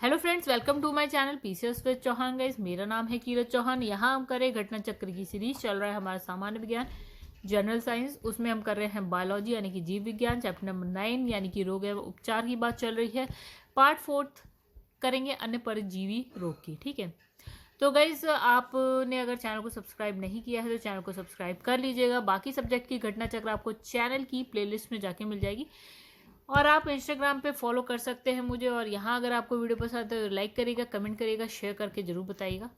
Hello friends, welcome to my channel PCS with Chauhan. Guys, मेरा नाम है कीरत चौहान। यहाँ हम कर रहे घटना चक्र की सीरीज। चल रहा है हमारा सामान्य विज्ञान जनरल साइंस। उसमें हम कर रहे हैं बायोलॉजी यानी कि जीव विज्ञान, चैप्टर नंबर 9 यानी कि रोग एवं उपचार की बात चल रही है। पार्ट 4 करेंगे अन्य परजीवी रोग की। ठीक है, तो गाइज आपने अगर चैनल को सब्सक्राइब नहीं किया है तो चैनल को सब्सक्राइब कर लीजिएगा। बाकी सब्जेक्ट की घटना चक्र आपको चैनल की प्लेलिस्ट में जाके मिल जाएगी और आप इंस्टाग्राम पे फॉलो कर सकते हैं मुझे। और यहाँ अगर आपको वीडियो पसंद है तो लाइक करिएगा, कमेंट करिएगा, शेयर करके ज़रूर बताइएगा।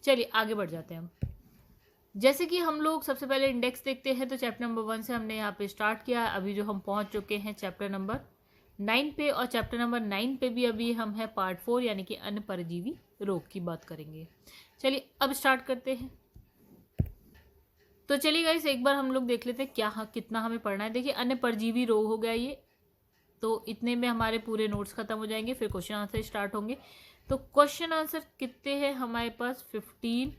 चलिए आगे बढ़ जाते हैं हम। जैसे कि हम लोग सबसे पहले इंडेक्स देखते हैं, तो चैप्टर नंबर 1 से हमने यहाँ पे स्टार्ट किया। अभी जो हम पहुँच चुके हैं चैप्टर नंबर 9 पे, और चैप्टर नंबर 9 पे भी अभी हम हैं पार्ट 4 यानी कि अन्य परजीवी रोग की बात करेंगे। चलिए अब स्टार्ट करते हैं। तो चलिए गाइस, एक बार हम लोग देख लेते हैं क्या कितना हमें पढ़ना है। देखिए, अन्य परजीवी रोग हो गया ये, तो इतने में हमारे पूरे नोट्स खत्म हो जाएंगे, फिर क्वेश्चन आंसर स्टार्ट होंगे। तो क्वेश्चन आंसर कितने हैं हमारे पास? 15।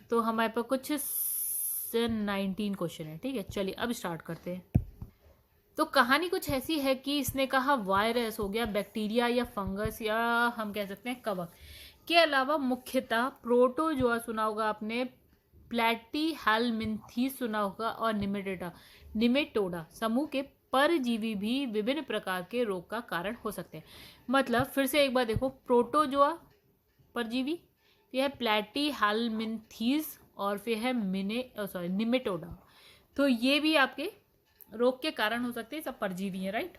तो हमारे पास कुछ 19 क्वेश्चन है। ठीक है, चलिए अब स्टार्ट करते हैं। तो कहानी कुछ ऐसी है कि इसने कहा वायरस हो गया, बैक्टीरिया या फंगस या हम कह सकते हैं कवक के अलावा मुख्यतः प्रोटोजोआ सुना होगा आपने, प्लेटी हेलमिंथीस सुना होगा, और निमेटोडा समूह के परजीवी भी विभिन्न प्रकार के रोग का कारण हो सकते हैं। मतलब फिर से एक बार देखो, प्रोटोजोआ परजीवी, फिर है प्लेटी हेलमिंथीस, और फिर है निमेटोडा। तो ये भी आपके रोग के कारण हो सकते हैं, सब परजीवी हैं, राइट।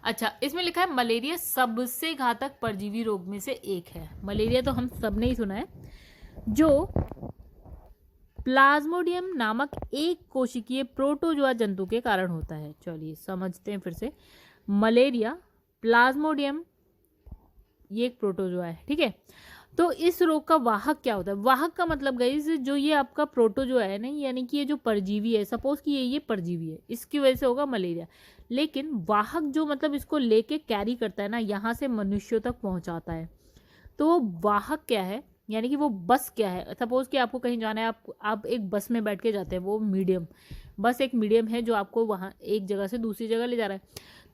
अच्छा, इसमें लिखा है मलेरिया सबसे घातक परजीवी रोग में से एक है। मलेरिया तो हम सब ने ही सुना है, जो प्लाज्मोडियम नामक एक कोशिकीय प्रोटोजोआ जंतु के कारण होता है। चलिए समझते हैं फिर से। मलेरिया, प्लाज्मोडियम, ये एक प्रोटोजोआ है। ठीक है, तो इस रोग का वाहक क्या होता है? वाहक का मतलब गाइस, जो ये आपका प्रोटोजोआ है ना, यानी कि ये जो परजीवी है, सपोज कि ये परजीवी है, इसकी वजह से होगा मलेरिया। लेकिन वाहक जो मतलब इसको लेके कैरी करता है ना, यहाँ से मनुष्यों तक पहुँचाता है, तो वो वाहक क्या है, यानी कि वो बस क्या है। सपोज कि आपको कहीं जाना है, आप एक बस में बैठ के जाते हैं, वो मीडियम बस एक मीडियम है जो आपको वहाँ एक जगह से दूसरी जगह ले जा रहा है।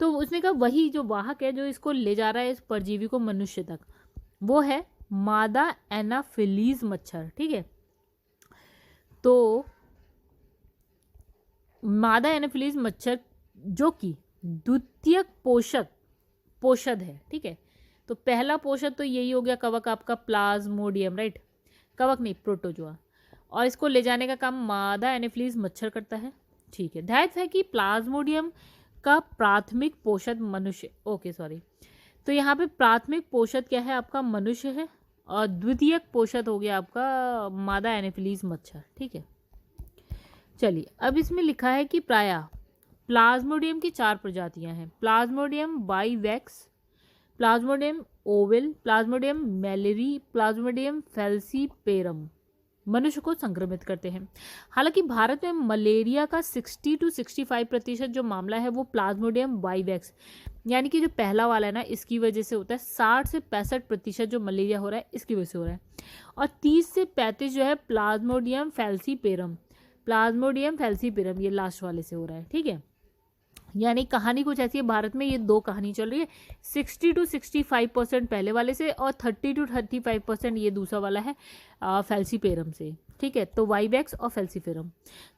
तो उसने कहा वही जो वाहक है जो इसको ले जा रहा है इस परजीवी को मनुष्य तक, वो है मादा एनाफिलीज मच्छर। ठीक है, तो मादा एनाफिलीज मच्छर जो कि द्वितीयक पोषद है। ठीक है, तो पहला पोषक तो यही हो गया कवक आपका प्लाज्मोडियम, राइट। कवक नहीं, प्रोटोजोआ। और इसको ले जाने का काम मादा एनाफिलीज मच्छर करता है। ठीक है, ध्यान है कि प्लाज्मोडियम का प्राथमिक पोषक मनुष्य, ओके सॉरी, तो यहाँ पे प्राथमिक पोषक क्या है आपका? मनुष्य है, और द्वितीयक पोषक हो गया आपका मादा एनाफिलीज मच्छर। ठीक है, चलिए अब इसमें लिखा है कि प्रायः प्लाज्मोडियम की 4 प्रजातियां हैं। Plasmodium vivax, Plasmodium ovale, Plasmodium malariae, Plasmodium falciparum मनुष्य को संक्रमित करते हैं। हालांकि भारत में मलेरिया का 60 to 65% जो मामला है वो प्लाज्मोडियम बाइवैक्स यानी कि जो पहला वाला है ना, इसकी वजह से होता है। 60 से 65% जो मलेरिया हो रहा है इसकी वजह से हो रहा है, और 30 से 35 जो है प्लाज्मोडियम फैल्सीपेरम ये लास्ट वाले से हो रहा है। ठीक है, यानी कहानी कुछ ऐसी है, भारत में ये 2 कहानी चल रही है, 60 to 65% पहले वाले से, और 30 to 35% ये दूसरा वाला है फैल्सीपेरम से। ठीक है, तो वाइवैक्स और फैल्सीपेरम।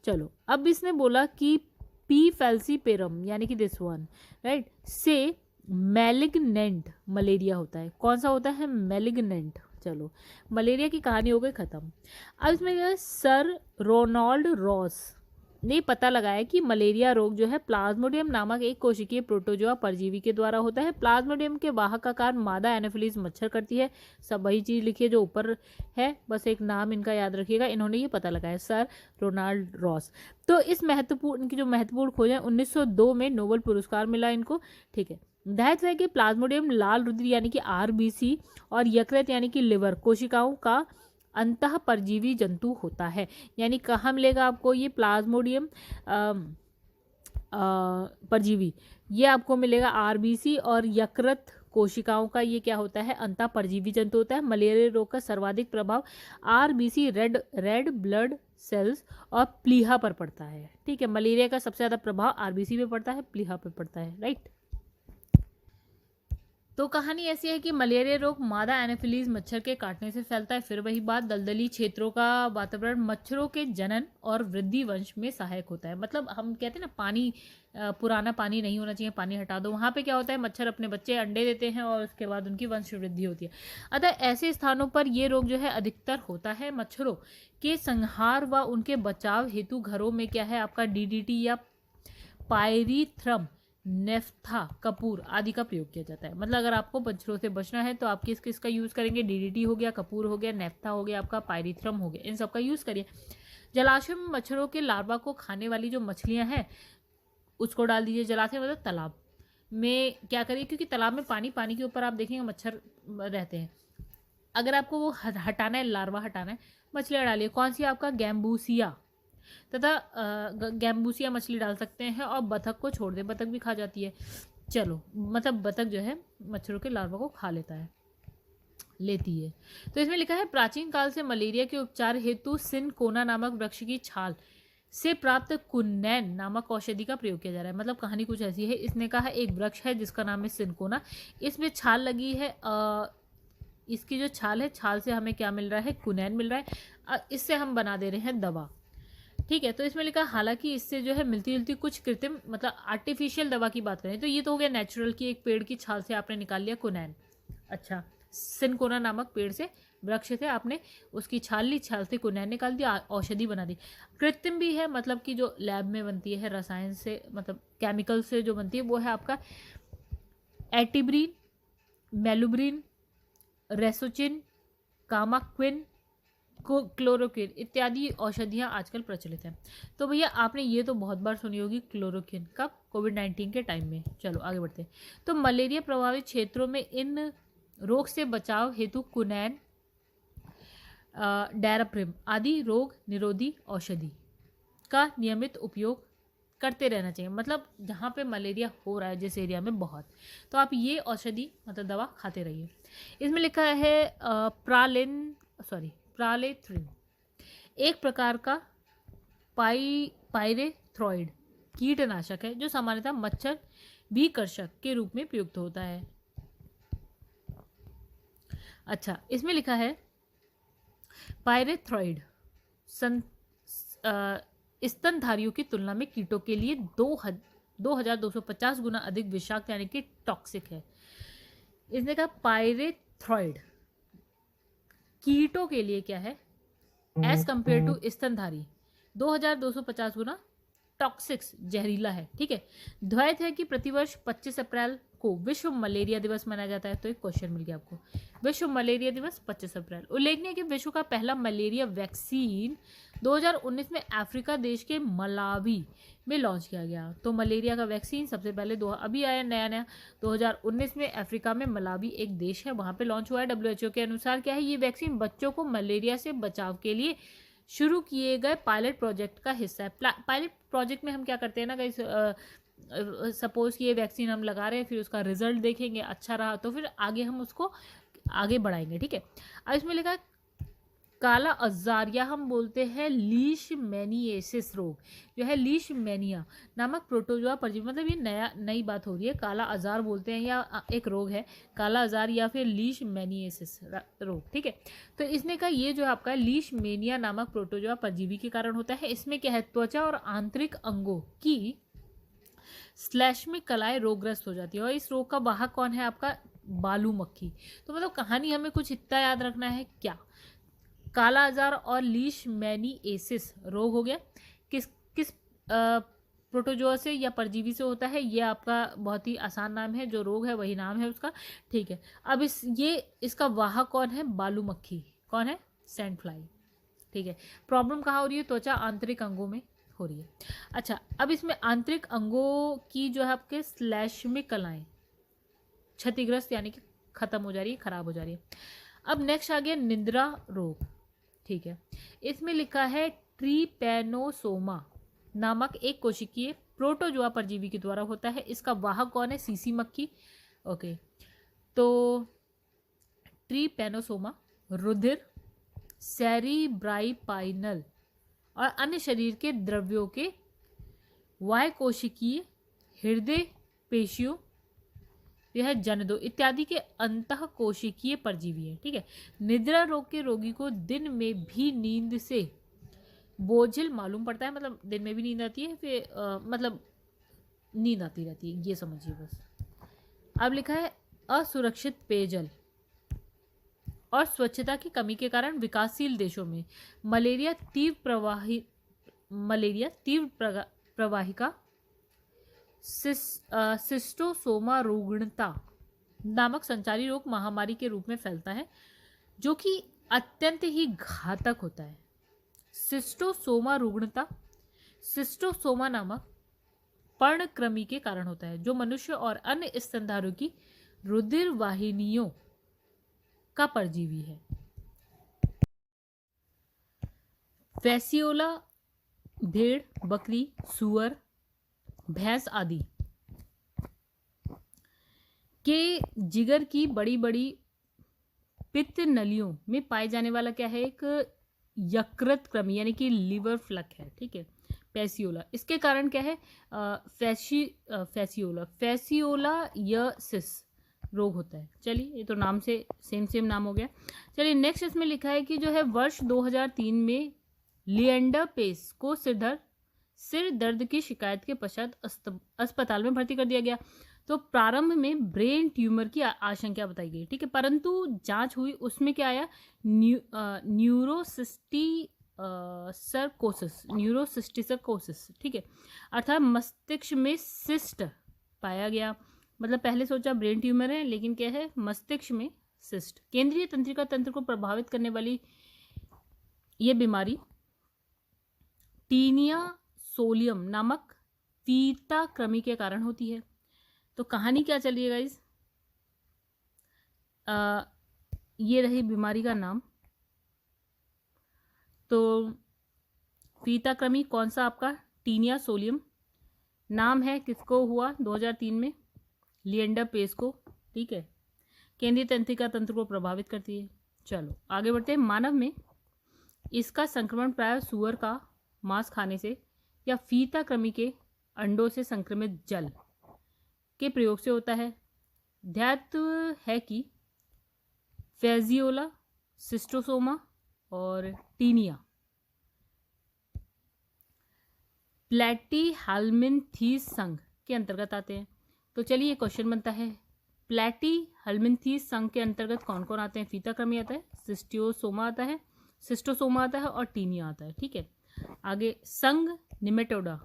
चलो अब इसने बोला कि पी फैल्सीपेरम यानी कि दिस वन, राइट, से मैलिग्नेंट मलेरिया होता है। कौन सा होता है? मैलिग्नेंट। चलो, मलेरिया की कहानी हो गई खत्म। अब इसमें सर रोनाल्ड रॉस ने पता लगाया कि मलेरिया रोग जो है प्लाज्मोडियम नामक एक कोशिकीय प्रोटोजोआ परजीवी के द्वारा होता है। प्लाज्मोडियम के वाहक का कार्य मादा एनाफिलीज मच्छर करती है। सब वही चीज़ लिखिए जो ऊपर है, बस एक नाम इनका याद रखिएगा। इन्होंने ये पता लगाया, सर रोनाल्ड रॉस। तो इनकी जो महत्वपूर्ण खोज है, 1902 में नोबेल पुरस्कार मिला इनको। ठीक है, दायित्व है कि प्लाज्मोडियम लाल रुधिर यानी कि आरबीसी और यकृत यानी कि लिवर कोशिकाओं का अंतः परजीवी जंतु होता है। यानी कहाँ मिलेगा आपको ये प्लाज्मोडियम परजीवी? ये आपको मिलेगा आरबीसी और यकृत कोशिकाओं का। ये क्या होता है? अंतः परजीवी जंतु होता है। मलेरिया रोग का सर्वाधिक प्रभाव आरबीसी रेड ब्लड सेल्स और प्लीहा पर पड़ता है। ठीक है, मलेरिया का सबसे ज़्यादा प्रभाव आरबीसी पे पड़ता है, प्लीहा पे पड़ता है, राइट। तो कहानी ऐसी है कि मलेरिया रोग मादा एनोफिलीज मच्छर के काटने से फैलता है। फिर वही बात, दलदली क्षेत्रों का वातावरण मच्छरों के जनन और वृद्धि वंश में सहायक होता है। मतलब हम कहते हैं ना, पानी पुराना पानी नहीं होना चाहिए, पानी हटा दो। वहाँ पे क्या होता है, मच्छर अपने बच्चे अंडे देते हैं और उसके बाद उनकी वंश वृद्धि होती है। अतः ऐसे स्थानों पर ये रोग जो है अधिकतर होता है। मच्छरों के संहार व उनके बचाव हेतु घरों में क्या है आपका डीडीटी या पायरीथ्रम, नेफ्था, कपूर आदि का प्रयोग किया जाता है। मतलब अगर आपको मच्छरों से बचना है तो आप किस किस का यूज़ करेंगे, डीडीटी हो गया, कपूर हो गया, नेफ्था हो गया, आपका पायरीथ्रम हो गया, इन सब का यूज़ करिए। जलाशय में मच्छरों के लार्वा को खाने वाली जो मछलियां हैं उसको डाल दीजिए। जलाशय मतलब तालाब में क्या करिए, क्योंकि तालाब में पानी के ऊपर आप देखेंगे मच्छर रहते हैं। अगर आपको वो हटाना है, लार्वा हटाना है, मछलियाँ डालिए। कौन सी, आपका गैम्बूसिया तथा गैम्बूसिया मछली डाल सकते हैं और बतख को छोड़ दें, बतख भी खा जाती है। चलो, मतलब बतख जो है मच्छरों के लार्वा को खा लेती है। तो इसमें लिखा है प्राचीन काल से मलेरिया के उपचार हेतु सिनकोना नामक वृक्ष की छाल से प्राप्त कुनैन नामक औषधि का प्रयोग किया जा रहा है। मतलब कहानी कुछ ऐसी है, इसने कहा एक वृक्ष है जिसका नाम है सिनकोना, इसमें छाल लगी है। इसकी जो छाल है, छाल से हमें क्या मिल रहा है, कुनैन मिल रहा है। इससे हम बना दे रहे हैं दवा। ठीक है, तो इसमें लिखा हालांकि इससे जो है मिलती जुलती कुछ कृत्रिम मतलब आर्टिफिशियल दवा की बात करें तो ये तो हो गया नेचुरल की, एक पेड़ की छाल से आपने निकाल लिया कुनैन। अच्छा, सिनकोना नामक पेड़ से, वृक्ष से आपने उसकी छाल ली, छाल से कुनैन निकाल दिया, औषधि बना दी। कृत्रिम भी है, मतलब कि जो लैब में बनती है, रसायन से मतलब केमिकल से जो बनती है, वो है आपका एटिब्रीन, मेलुब्रीन, रेसोचिन, कामाक्विन, क्लोरोक्विन इत्यादि औषधियाँ आजकल प्रचलित हैं। तो भैया आपने ये तो बहुत बार सुनी होगी क्लोरोक्विन, कब, कोविड-19 के टाइम में। चलो आगे बढ़ते हैं। तो मलेरिया प्रभावित क्षेत्रों में इन रोग से बचाव हेतु कुनैन, डायराप्रिम आदि रोग निरोधी औषधि का नियमित उपयोग करते रहना चाहिए। मतलब जहाँ पे मलेरिया हो रहा है जिस एरिया में बहुत, तो आप ये औषधि मतलब दवा खाते रहिए। इसमें लिखा है प्रालेथ्रिन एक प्रकार का पायरेथ्रॉइड कीटनाशक है जो सामान्यतः मच्छर विकर्षक के रूप में प्रयुक्त होता है। अच्छा, इसमें लिखा है पायरेथ्रॉइड स्तनधारियों की तुलना में कीटों के लिए 2250 गुना अधिक विषाक्त यानी कि टॉक्सिक है। इसने कहा पायरेथ्रॉइड कीटों के लिए क्या है, एज कंपेयर टू स्तनधारी 2250 गुना टॉक्सिक्स, जहरीला है। ठीक है, ध्वैत है कि प्रतिवर्ष 25 अप्रैल को विश्व मलेरिया दिवस मनाया जाता है। तो एक क्वेश्चन मिल गया आपको, विश्व मलेरिया दिवस 25 अप्रैल। उल्लेखनीय कि विश्व का पहला मलेरिया वैक्सीन 2019 में अफ्रीका देश के मलावी में लॉन्च किया गया। तो मलेरिया का वैक्सीन सबसे पहले अभी आया नया 2019 में अफ्रीका में, मलावी एक देश है, वहाँ पे लॉन्च हुआ है। WHO के अनुसार क्या है, ये वैक्सीन बच्चों को मलेरिया से बचाव के लिए शुरू किए गए पायलट प्रोजेक्ट का हिस्सा है। पायलट प्रोजेक्ट में हम क्या करते हैं ना गाइस, सपोज ये वैक्सीन हम लगा रहे हैं, फिर उसका रिजल्ट देखेंगे, अच्छा रहा तो फिर आगे हम उसको आगे बढ़ाएंगे। ठीक है, अब इसमें लिखा है काला अजार या हम बोलते हैं लीशमैनियासिस रोग, जो है लीशमैनिया नामक प्रोटोजोआ परजीवी, मतलब ये नई बात हो रही है। काला अजार बोलते हैं या एक रोग है काला अजार या फिर लीशमैनियासिस रोग। ठीक है, तो इसने कहा ये जो आपका लीशमेनिया नामक प्रोटोजोआ परजीवी के कारण होता है। इसमें क्या है, त्वचा और आंतरिक अंगों की श्लेष्मिक कलाएं रोगग्रस्त हो जाती है। और इस रोग का वाहक कौन है, आपका बालू मक्खी। तो मतलब कहानी हमें कुछ इतना याद रखना है, क्या काला अजार और लीशमैनियासिस रोग हो गया, किस किस प्रोटोजोआ से या परजीवी से होता है, ये आपका बहुत ही आसान नाम है, जो रोग है वही नाम है उसका। ठीक है, अब इसका वाहक कौन है, बालू मक्खी। कौन है, सैंड फ्लाई। ठीक है, प्रॉब्लम कहाँ हो रही है, त्वचा आंतरिक अंगों में हो रही है। अच्छा, अब इसमें आंतरिक अंगों की जो है आपके श्लेष्मिक कलाएं क्षतिग्रस्त यानी कि खत्म हो जा रही है, खराब हो जा रही है। अब नेक्स्ट आ गया निद्रा रोग। ठीक है, इसमें लिखा है ट्रीपैनोसोमा नामक एक कोशिकीय प्रोटोजोआ परजीवी के द्वारा होता है। इसका वाहक कौन है, सीसी मक्खी। ओके, तो ट्रीपैनोसोमा रुधिर, सेरिब्राइपाइनल और अन्य शरीर के द्रव्यों के वाय कोशिकीय हृदय पेशियों यह जनदो इत्यादि के अंतः कोशिकीय परजीवी है। ठीक है। निद्रा रोग के रोगी को दिन में भी नींद से बोझिल मालूम पड़ता है, मतलब दिन में भी नींद आती है, फिर मतलब नींद आती रहती है, ये समझिए बस। अब लिखा है असुरक्षित पेयजल और स्वच्छता की कमी के कारण विकासशील देशों में मलेरिया तीव्र प्रवाहिका सिस्टोसोमा रुग्णता नामक संचारी रोग महामारी के रूप में फैलता है, जो कि अत्यंत ही घातक होता है। सिस्टोसोमा रुग्णता सिस्टोसोमा नामक पर्णकृमि के कारण होता है, जो मनुष्य और अन्य स्तनधारियों की रुधिर वाहिनियों का परजीवी है। फैसियोला भेड़, बकरी, सुअर, भैंस आदि के जिगर की बड़ी बड़ी पित्त नलियों में पाए जाने वाला क्या है, एक यकृत कृमि यानी कि लिवर फ्लक है। ठीक है। फैसियोला, इसके कारण क्या है, फैसियोलासिस रोग होता है। चलिए, ये तो नाम से सेम नाम हो गया। चलिए नेक्स्ट इसमें लिखा है कि जो है वर्ष 2003 में लिएंडर पेस को सिर दर्द की शिकायत के पश्चात अस्पताल में भर्ती कर दिया गया। तो प्रारंभ में ब्रेन ट्यूमर की आशंका बताई गई। ठीक है। परंतु जांच हुई, उसमें क्या आया, न्यूरोसिस्टिसरकोसिस। ठीक है। अर्थात मस्तिष्क में सिस्ट पाया गया। मतलब पहले सोचा ब्रेन ट्यूमर है, लेकिन क्या है, मस्तिष्क में सिस्ट। केंद्रीय तंत्रिका तंत्र को प्रभावित करने वाली ये बीमारी टीनिया सोलियम नामक फीता कृमि के कारण होती है। तो कहानी क्या चल रही है गाइस, ये रही बीमारी का नाम। तो फीता कृमि कौन सा आपका, टीनिया सोलियम नाम है, किसको हुआ 2003 में, लिएंडर पेस को। ठीक है। केंद्रीय तंत्रिका तंत्र को प्रभावित करती है। चलो आगे बढ़ते हैं। मानव में इसका संक्रमण प्राय सुअर का मांस खाने से या फीता कृमि के अंडों से संक्रमित जल के प्रयोग से होता है। ध्यात है कि फैजियोला, सिस्टोसोमा और टीनिया प्लैटीहेल्मिन्थीज संघ के अंतर्गत आते हैं। तो चलिए क्वेश्चन बनता है, प्लैटीहेल्मिन्थीज संघ के अंतर्गत कौन कौन आते हैं। फीता कृमि आता है, सिस्टोसोमा आता है और टीनिया आता है। ठीक है। आगे संघ निमेटोडा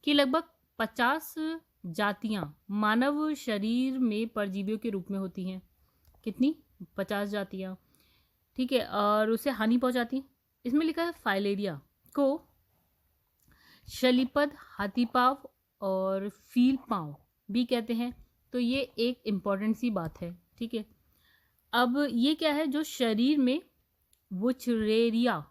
की लगभग 50 जातियां मानव शरीर में परजीवियों के रूप में होती हैं। कितनी, 50 जातियां। ठीक है। और उसे हानि पहुंचाती। इसमें लिखा है फाइलेरिया को शलीपद, हाथी पाव और फील पांव भी कहते हैं। तो ये एक इम्पॉर्टेंट सी बात है। ठीक है। अब ये क्या है, जो शरीर में वुचरेरिया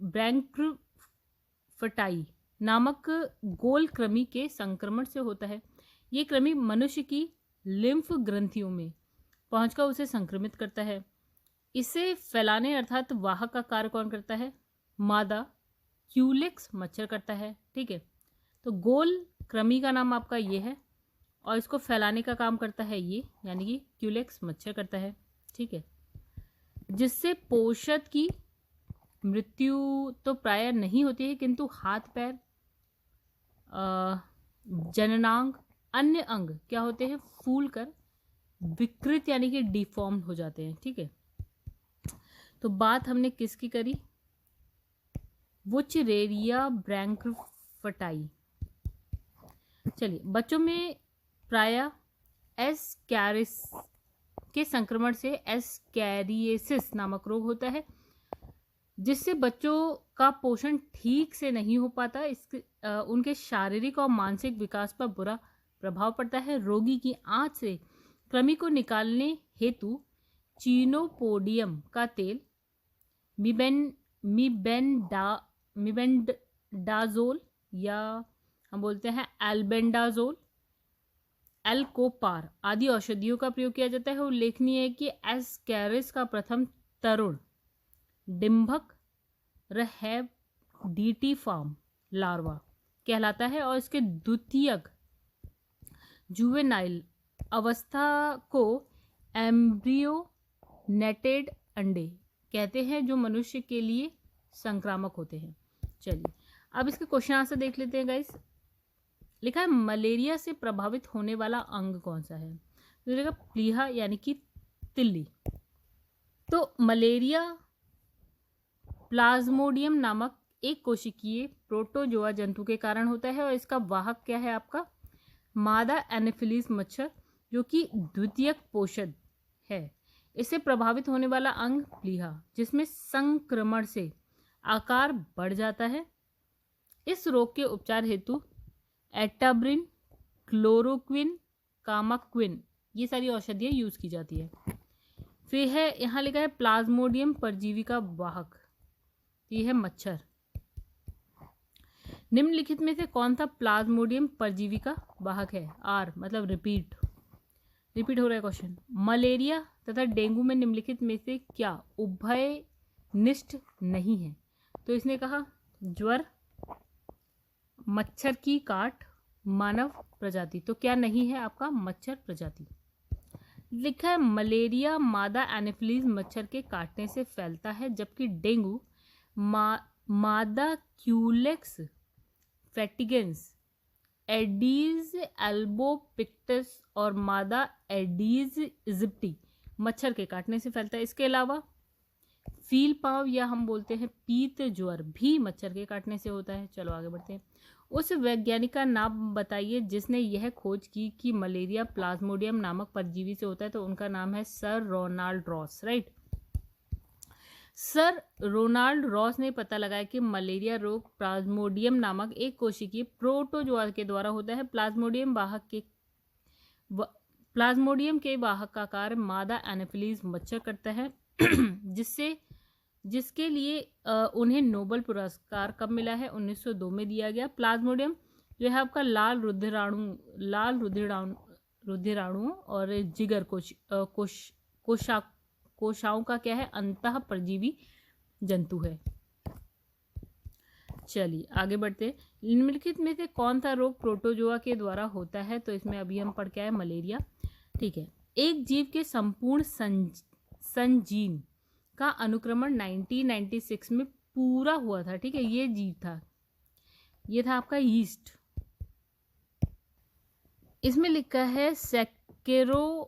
ब्रैंकफटाई नामक गोल कृमि के संक्रमण से होता है। ये कृमि मनुष्य की लिम्फ ग्रंथियों में पहुंचकर उसे संक्रमित करता है। इसे फैलाने अर्थात वाहक का कार्य कौन करता है, मादा क्यूलेक्स मच्छर करता है। ठीक है। तो गोल कृमि का नाम आपका ये है और इसको फैलाने का काम करता है ये, यानी कि क्यूलेक्स मच्छर करता है। ठीक है। जिससे पोषक की मृत्यु तो प्राय नहीं होती है, किंतु हाथ पैर, जननांग, अन्य अंग क्या होते हैं, फूल कर विकृत यानी कि डिफॉर्म हो जाते हैं। ठीक है। तो बात हमने किसकी करी, वुचरेरिया ब्रैंकफटाई। चलिए, बच्चों में प्राय एस्कैरिस के संक्रमण से एस्कैरिएसिस नामक रोग होता है, जिससे बच्चों का पोषण ठीक से नहीं हो पाता। उनके शारीरिक और मानसिक विकास पर बुरा प्रभाव पड़ता है। रोगी की आंत से कृमि को निकालने हेतु चीनोपोडियम का तेल, मिबेंडाजोल या हम बोलते हैं एल्बेंडाजोल, एल्कोपार आदि औषधियों का प्रयोग किया जाता है। उल्लेखनीय है कि एस्कैरिस का प्रथम तरुण डिंभक रहैब डीटी फार्म लार्वा कहलाता है और इसके द्वितीयक जुवेनाइल अवस्था को एम्ब्रियोनेटेड अंडे कहते हैं, जो मनुष्य के लिए संक्रामक होते हैं। चलिए अब इसके क्वेश्चन आंसर देख लेते हैं गाइस। लिखा है मलेरिया से प्रभावित होने वाला अंग कौन सा है? तो देखा प्लीहा यानी कि तिल्ली। तो मलेरिया प्लाज्मोडियम नामक एक कोशिकीय प्रोटोजोआ जंतु के कारण होता है और इसका वाहक क्या है आपका? मादा एनाफिलीज मच्छर, जो कि द्वितीयक पोषक है। इससे प्रभावित होने वाला अंग प्लीहा, जिसमें संक्रमण से आकार बढ़ जाता है। इस रोग के उपचार हेतु एटाब्रिन, क्लोरोक्विन, कामाक्विन ये सारी औषधियाँ यूज की जाती है। फिर है यहाँ लिखा है प्लाज्मोडियम परजीवी का वाहक, ये है मच्छर। निम्नलिखित में से कौन सा प्लाज्मोडियम परजीवी का वाहक है? आर मतलब रिपीट हो रहा है क्वेश्चन। मलेरिया तथा डेंगू में निम्नलिखित में से क्या उभयनिष्ठ नहीं है? तो इसने कहा ज्वर, मच्छर की काट, मानव प्रजाति। तो क्या नहीं है आपका? मच्छर प्रजाति। लिखा है मलेरिया मादा एनाफिलीज मच्छर के काटने से फैलता है, जबकि डेंगू मादा क्यूलेक्स फैटिगेंस, एडीज एल्बोपिक्टस और मादा एडीज इजिप्टी मच्छर के काटने से फैलता है। इसके अलावा फील पाव या हम बोलते हैं पीत ज्वर भी मच्छर के काटने से होता है। चलो आगे बढ़ते हैं। उस वैज्ञानिक का नाम बताइए जिसने यह खोज की कि मलेरिया प्लाज्मोडियम नामक परजीवी से होता है। तो उनका नाम है sir Ronald Ross, right. Sir Ronald Ross ने पता लगाया कि मलेरिया रोग प्लाज्मोडियम नामक एक कोशिकीय प्रोटोजोआ के द्वारा होता है। प्लाज्मोडियम के वाहक का कार्य मादा एनाफिलीज मच्छर करता है, जिसके लिए उन्हें नोबेल पुरस्कार कब मिला है? 1902 में दिया गया। प्लाज्मोडियम जो है आपका लाल रुधिराणु और जिगर कोशाओं का क्या है? अंतः परजीवी जंतु है। चलिए आगे बढ़ते हैं। निम्नलिखित में से कौन सा रोग प्रोटोजोआ के द्वारा होता है? तो इसमें अभी हम पढ़ के आए मलेरिया, ठीक है। एक जीव के संपूर्ण संजीन का अनुक्रमण 1996 में पूरा हुआ था, ठीक है। ये जीव था, ये था आपका यीस्ट। इसमें लिखा है सैकेरोमाइसीस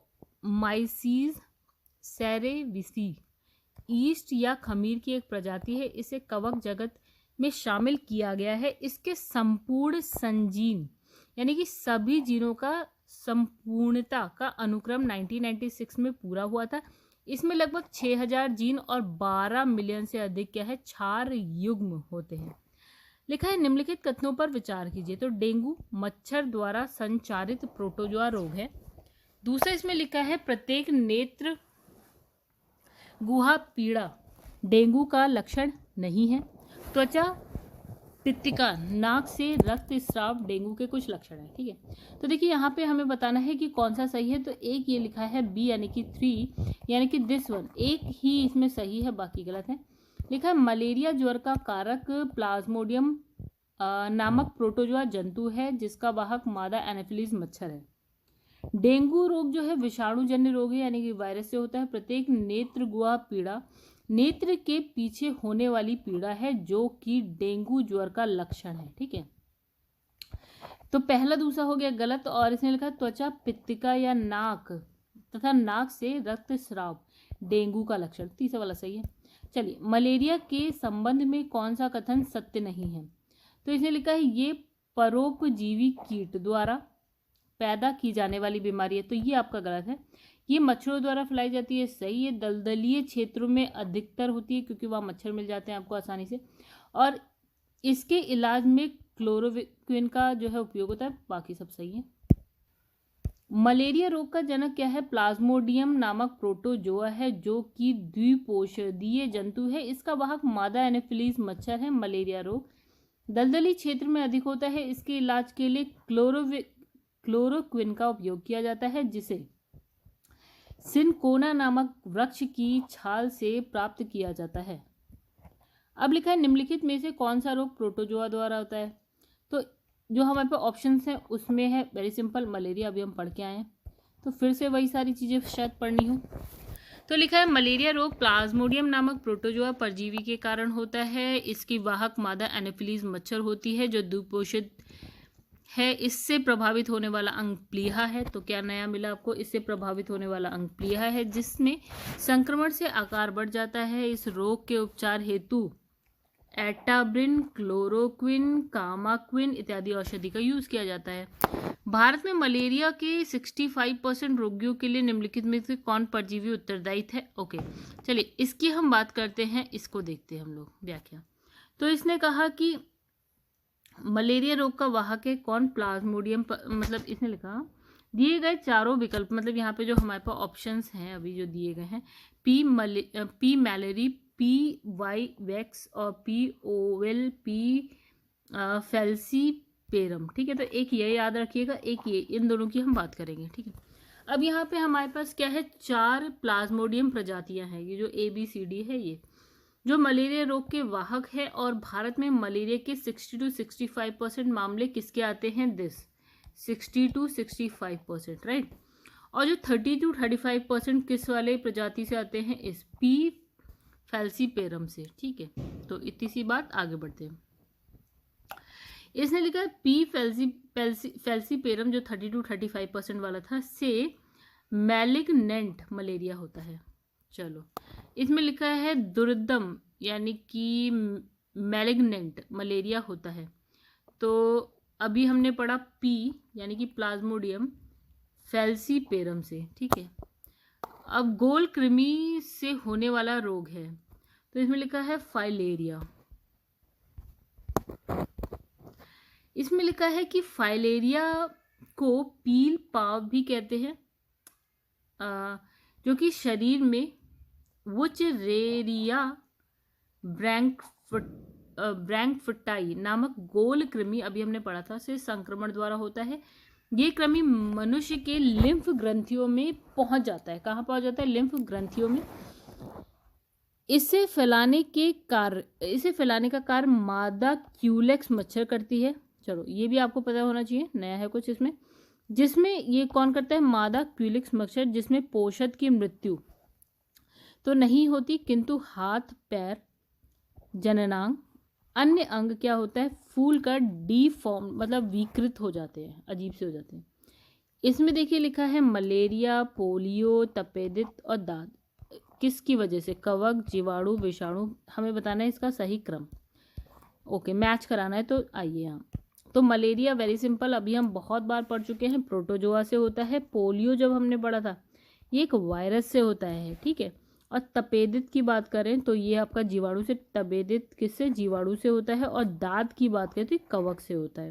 सेरेविसी, यीस्ट या खमीर की एक प्रजाति है। इसे कवक जगत में शामिल किया गया है। इसके संपूर्ण संजीन यानी कि सभी जीनों का संपूर्णता का अनुक्रम 1996 में पूरा हुआ था। इसमें लगभग 6000 जीन और 12 मिलियन से अधिक क्या है? क्षार युग्म होते हैं। लिखा है निम्नलिखित कथनों पर विचार कीजिए। तो डेंगू मच्छर द्वारा संचारित प्रोटोजोआ रोग है। दूसरा इसमें लिखा है प्रत्येक नेत्र गुहा पीड़ा डेंगू का लक्षण नहीं है। त्वचा पित्तिका, नाक से रक्तस्राव डेंगू के कुछ लक्षण हैं, ठीक है। तो देखिए यहाँ पे हमें बताना है कि कौन सा सही है। तो एक ये लिखा है बी यानी कि 3 यानी कि दिस वन, एक ही इसमें सही है, बाकी गलत है। लिखा है मलेरिया ज्वर का कारक प्लाज्मोडियम नामक प्रोटोजोआ जंतु है, जिसका वाहक मादा एनाफिलीज मच्छर है। डेंगू रोग जो है विषाणुजन्य रोग है यानी कि वायरस से होता है। प्रत्येक नेत्र गुहा पीड़ा नेत्र के पीछे होने वाली पीड़ा है, जो कि डेंगू ज्वर का लक्षण है, ठीक है। तो पहला दूसरा हो गया गलत। और इसने लिखा त्वचा पित्तिका या नाक तथा नाक से रक्तस्राव डेंगू का लक्षण, तीसरा वाला सही है। चलिए मलेरिया के संबंध में कौन सा कथन सत्य नहीं है? तो इसने लिखा है ये परोपजीवी कीट द्वारा पैदा की जाने वाली बीमारी है। तो ये आपका गलत है। ये मच्छरों द्वारा फैलाई जाती है, सही है। दलदलीय क्षेत्रों में अधिकतर होती है क्योंकि वहाँ मच्छर मिल जाते हैं आपको आसानी से। और इसके इलाज में क्लोरोक्विन का जो है उपयोग होता है, बाकी सब सही है। मलेरिया रोग का जनक क्या है? प्लाज्मोडियम नामक प्रोटोजोआ है, जो कि द्विपोषीय जंतु है। इसका वाहक मादा एनाफिलीज मच्छर है। मलेरिया रोग दलदली क्षेत्र में अधिक होता है। इसके इलाज के लिए क्लोरोक्विन का उपयोग किया जाता है, जिसे सिनकोना नामक वृक्ष की छाल से प्राप्त किया जाता है। अब लिखा है निम्नलिखित में से कौन सा रोग प्रोटोजोआ द्वारा होता है? तो जो हमारे पास ऑप्शंस हैं उसमें है वेरी सिंपल मलेरिया, अभी हम पढ़ के आए हैं तो फिर से वही सारी चीज़ें शायद पढ़नी हो। तो लिखा है मलेरिया रोग प्लाज्मोडियम नामक प्रोटोजोआ परजीवी के कारण होता है। इसकी वाहक मादा एनोफिलीज मच्छर होती है जो दुपोषित है। इससे प्रभावित होने वाला अंग प्लीहा है। तो क्या नया मिला आपको? इससे प्रभावित होने वाला अंग प्लीहा है जिसमें संक्रमण से आकार बढ़ जाता है। इस रोग के उपचार हेतु एटाब्रिन, क्लोरोक्विन, कामाक्विन इत्यादि औषधि का यूज किया जाता है। भारत में मलेरिया के 65% रोगियों के लिए निम्नलिखित में से कौन परजीवी उत्तरदायी है? ओके, चलिए इसकी हम बात करते हैं, इसको देखते हैं हम लोग व्याख्या। तो इसने कहा कि मलेरिया रोग का वाहक है कौन? प्लाज्मोडियम, मतलब इसने लिखा दिए गए चारों विकल्प, मतलब यहाँ पे जो हमारे पास ऑप्शंस हैं अभी जो दिए गए हैं, पी मैलेरी, पी वाई वैक्स और पी ओवेल, पी फेल्सी पेरम। ठीक है, तो एक ये याद रखिएगा, एक ये, इन दोनों की हम बात करेंगे। ठीक है, अब यहाँ पे हमारे पास क्या है? 4 प्लाज्मोडियम प्रजातियां हैं, ये जो ABCD है ये जो मलेरिया रोग के वाहक है। और भारत में मलेरिया के 60 to 65% मामले किसके आते हैं? 60 to 65%, राइट। और जो 30 to 35% किस वाले प्रजाति से आते हैं? इस पी फैल्सीपेरम से। ठीक है, तो इतनी सी बात, आगे बढ़ते हैं। इसने लिखा है पी फैल्सीपेरम जो 30 to 35% वाला था से मैलिग्नेंट मलेरिया होता है। चलो, इसमें लिखा है दुर्दम यानी कि मैलिग्नेंट मलेरिया होता है। तो अभी हमने पढ़ा पी यानी कि प्लाज्मोडियम फैल्सीपेरम से। ठीक है, अब गोल कृमि से होने वाला रोग है तो इसमें लिखा है फाइलेरिया। इसमें लिखा है कि फाइलेरिया को पील पाव भी कहते हैं, जो कि शरीर में वुचरेरिया ब्रैंकफुटाई नामक गोल कृमि, अभी हमने पढ़ा था, से संक्रमण द्वारा होता है। ये कृमि मनुष्य के लिम्फ ग्रंथियों में पहुंच जाता है। कहाँ पहुंच जाता है? लिम्फ ग्रंथियों में। इसे फैलाने का कार्य मादा क्यूलेक्स मच्छर करती है। चलो, ये भी आपको पता होना चाहिए, नया है कुछ इसमें। जिसमें ये कौन करता है? मादा क्यूलेक्स मच्छर, जिसमें पोषक की मृत्यु तो नहीं होती, किंतु हाथ, पैर, जननांग, अन्य अंग क्या होता है? फूल कर डीफॉर्म, मतलब विकृत हो जाते हैं, अजीब से हो जाते हैं। इसमें देखिए लिखा है मलेरिया, पोलियो, तपेदिक और दाद किसकी वजह से? कवक, जीवाणु, विषाणु। हमें बताना है इसका सही क्रम। ओके, मैच कराना है तो आइए यहाँ। तो मलेरिया वेरी सिंपल, अभी हम बहुत बार पढ़ चुके हैं, प्रोटोजोआ से होता है। पोलियो जब हमने पढ़ा था ये एक वायरस से होता है। ठीक है, और तपेदिक की बात करें तो ये आपका जीवाणु से, तपेदिक किससे? जीवाणु से होता है। और दाद की बात करें तो कवक से होता है।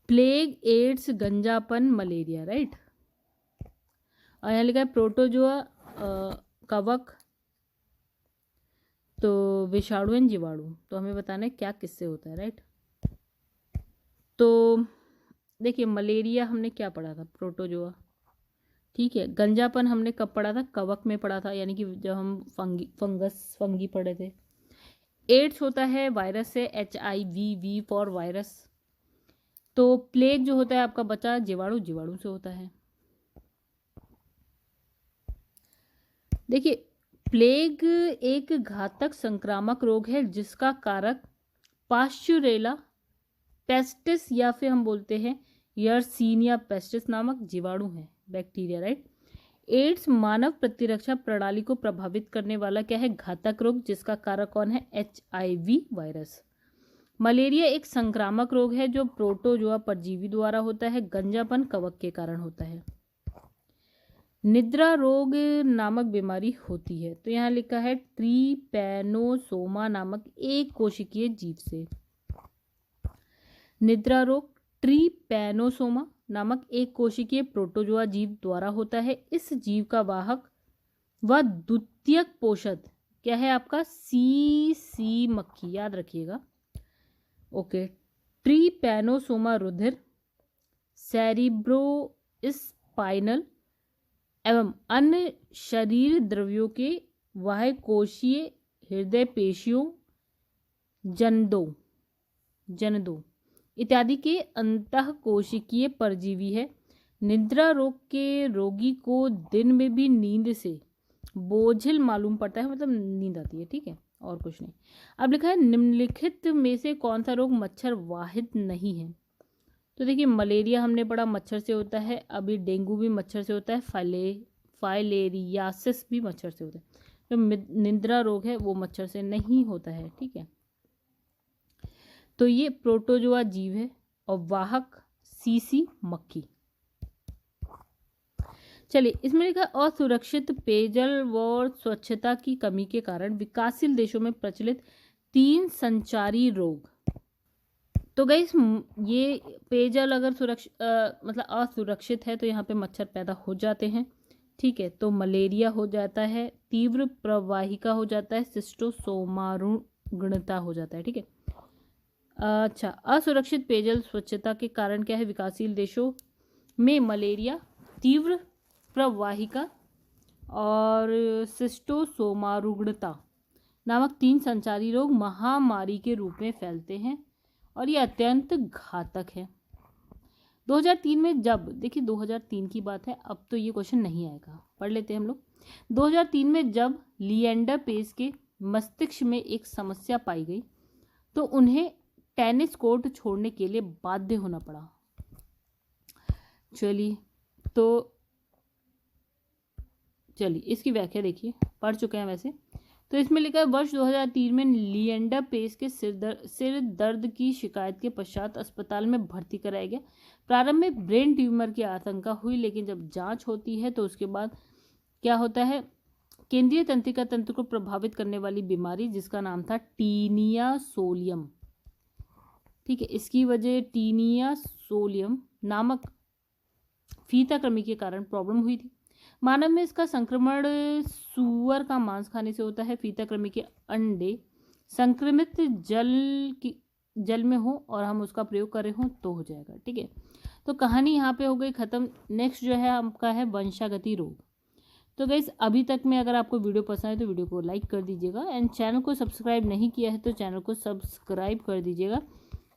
प्लेग, एड्स, गंजापन, मलेरिया, राइट। और यहाँ लिखा है प्रोटोजोआ, कवक, तो विषाणु एंड जीवाणु। तो हमें बताना है क्या किससे होता है, राइट। तो देखिए मलेरिया हमने क्या पढ़ा था? प्रोटोजोआ। ठीक है, गंजापन हमने कब पढ़ा था? कवक में पढ़ा था, यानी कि जब हम फंगी पढ़े थे। एड्स होता है वायरस से, HIV फॉर वायरस। तो प्लेग जो होता है आपका बचा जीवाणु से होता है। देखिए प्लेग एक घातक संक्रामक रोग है जिसका कारक पास्चुरेला पेस्टिस या फिर हम बोलते हैं यर्सीनिया पेस्टिस नामक जीवाणु है, बैक्टीरिया, राइट। एड्स मानव प्रतिरक्षा प्रणाली को प्रभावित करने वाला क्या है? घातक रोग, जिसका कारक कौन है? HIV virus. मलेरिया एक संक्रामक रोग है जो प्रोटोजोआ परजीवी द्वारा होता है। गंजापन कवक के कारण होता है। निद्रा रोग नामक बीमारी होती है, तो यहाँ लिखा है ट्रीपैनोसोमा नामक एक कोशिकीय जीव से। निद्रा रोग ट्रीपैनोसोमा नामक एक कोशिकीय प्रोटोजोआ जीव द्वारा होता है। इस जीव का वाहक व द्वितीयक पोषक क्या है आपका? सी मक्खी, याद रखिएगा। ओके, ट्रीपैनोसोमा रुधिर, सेरिब्रोस्पाइनल एवं अन्य शरीर द्रव्यों के बाह्य कोशीय हृदय पेशियों जनदों इत्यादि के अंतःकोशिकीय परजीवी है। निद्रा रोग के रोगी को दिन में भी नींद से बोझिल मालूम पड़ता है, मतलब नींद आती है, ठीक है, और कुछ नहीं। अब लिखा है निम्नलिखित में से कौन सा रोग मच्छर वाहित नहीं है। तो देखिए मलेरिया हमने पढ़ा मच्छर से होता है, अभी डेंगू भी मच्छर से होता है, फाइलेरियासिस भी मच्छर से होता है। जो निद्रा रोग है वो मच्छर से नहीं होता है, ठीक है। तो ये प्रोटोजोआ जीव है और वाहक सीसी मक्खी। चलिए इसमें लिखा असुरक्षित पेयजल व स्वच्छता की कमी के कारण विकासशील देशों में प्रचलित 3 संचारी रोग। तो गाइस ये पेयजल अगर मतलब असुरक्षित है तो यहाँ पे मच्छर पैदा हो जाते हैं, ठीक है। तो मलेरिया हो जाता है, तीव्र प्रवाहिका हो जाता है, सिस्टोसोमारुगणता हो जाता है, ठीक है। अच्छा, असुरक्षित पेयजल स्वच्छता के कारण क्या है, विकासशील देशों में मलेरिया, तीव्र प्रवाहिका और सिस्टोसोमारुगणता नामक 3 संचारी रोग महामारी के रूप में फैलते हैं और ये अत्यंत घातक है। 2003 में जब, देखिए 2003 की बात है, अब तो ये क्वेश्चन नहीं आएगा, पढ़ लेते हैं हम लोग। 2003 में जब लिएंडर पेस के मस्तिष्क में एक समस्या पाई गई तो उन्हें टेनिस कोर्ट छोड़ने के लिए बाध्य होना पड़ा। चलिए इसकी व्याख्या देखिए, पढ़ चुके हैं वैसे। तो इसमें लिखा है वर्ष 2003 में लिएंडर पेस के सिर दर्द की शिकायत के पश्चात अस्पताल में भर्ती कराया गया। प्रारंभ में ब्रेन ट्यूमर की आशंका हुई, लेकिन जब जांच होती है तो उसके बाद क्या होता है, केंद्रीय तंत्रिका तंत्र को प्रभावित करने वाली बीमारी जिसका नाम था टीनिया सोलियम, ठीक है, इसकी वजह टीनिया सोलियम नामक फीता कृमि के कारण प्रॉब्लम हुई थी। मानव में इसका संक्रमण सूअर का मांस खाने से होता है। फीता कृमि के अंडे संक्रमित जल में हो और हम उसका प्रयोग कर रहे हो तो हो जाएगा, ठीक है। तो कहानी यहाँ पे हो गई ख़त्म। नेक्स्ट जो है आपका है वंशागति रोग। तो गाइस अभी तक में अगर आपको वीडियो पसंद है तो वीडियो को लाइक कर दीजिएगा एंड चैनल को सब्सक्राइब नहीं किया है तो चैनल को सब्सक्राइब कर दीजिएगा।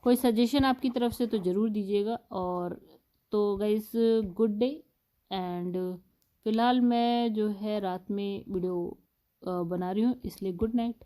कोई सजेशन आपकी तरफ से तो ज़रूर दीजिएगा। और तो गाइस गुड डे एंड फ़िलहाल मैं जो है रात में वीडियो बना रही हूँ, इसलिए गुड नाइट।